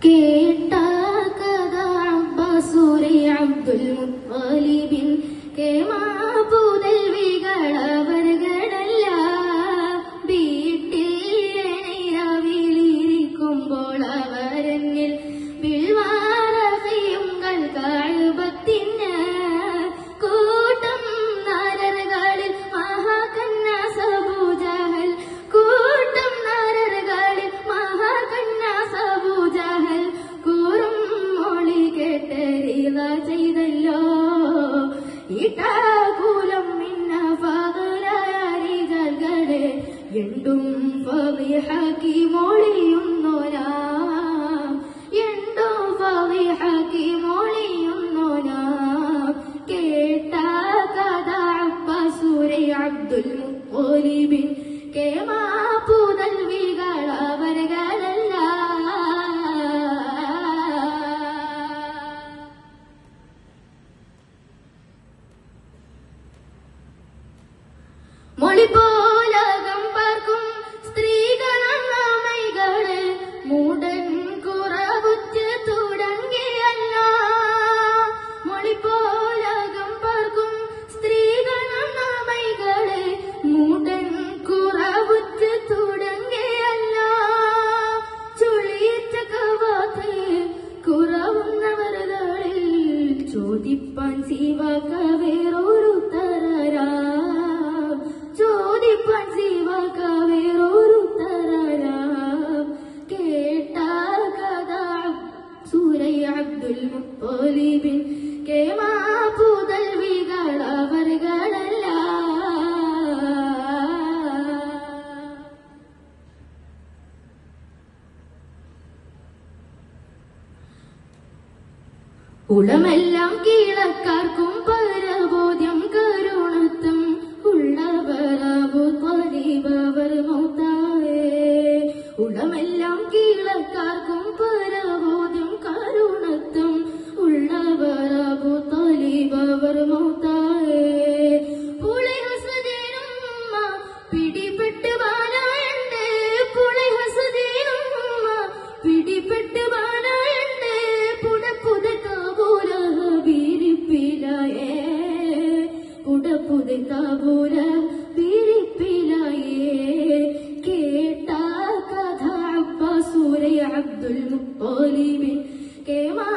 കേട്ട കഥ അബ്ബാസൂരി അബ്ദുൽ മുത്തലിബിൻ കേമാപുതൽവികളവർകളല്ല വീട്ടിൽ എണിരവിലിരിക്കുമ്പോൾ അവരന്നിൽ വിൾവാറയുങ്ങൾ കഅബത്തിന് കൂട്ടം നരകളിൽ മഹാകന്നാസ് അബൂജഹൽ കൂട്ടം നരകളിൽ മഹാകന്നാസ് അബൂജഹൽ കൂറും മൊഴി കേട്ടറിയ ചെയ്തല്ലോ ഇട്ടാകൂലം മിന്ന ഫാദലാരികളെ എണ്ടും ഫളിഹാക്കി മൊഴിയുന്നോരാ എണ്ടും ഫളിഹാക്കി മൊഴിയുന്നോരാ കേട്ട കഥ അബ്ബാസൂരി അബ്ദുൽ മുത്തലിബിൻ കേമാപുതൽവികളവർകളല്ല മൊഴിപോലകം പാർക്കും സ്ത്രീകളെ മൂടൻ കുറവുറ്റ് തുടങ്ങിയല്ല മൊഴിപോലകം പാർക്കും സ്ത്രീകളെ മൂടൻ കുറവുറ്റ് തുടങ്ങിയല്ല ചുളിയിച്ച കവാത്ത് കുറവുന്നവരകളിൽ ചോദിപ്പാൻ ശിവക വേറൊരു തരരാ ചോദിപ്പാൻ ശിവക വേറൊരു തരരാ കേട്ട കഥ സൂരൈ അബ്ദുൽ മുത്തലിബിൻ കേമാപുതൽവികളവർകളല്ല ഉളമെല്ലാം കീഴക്കാർക്കും പരബോധ്യം കരുണത്തും ഉള്ളവരബു ത്വലിബവർ മൗതായേ ഉളമെല്ലാം കീഴക്കാർക്കും പരബോധ്യം കരുണത്തും ഉള്ളവരബു ത്വലിബവർ മൗതായേ പുളി ഹസദീനുമ്മ പിടിപെട്ട് ബാലായണ്ടേ പുളി ഹസദീനുമ്മ പിടിപെട്ട് ബാലായണ്ടേ പുടപ്പുത കാബൂല ബീരിപ്പിലായേ പുടപ്പുത കാബൂല ബീരിപ്പിലായേ കേട്ട കഥ അബ്ബാസൂരി അബ്ദുൽ മുത്തലിബിൻ കേമാ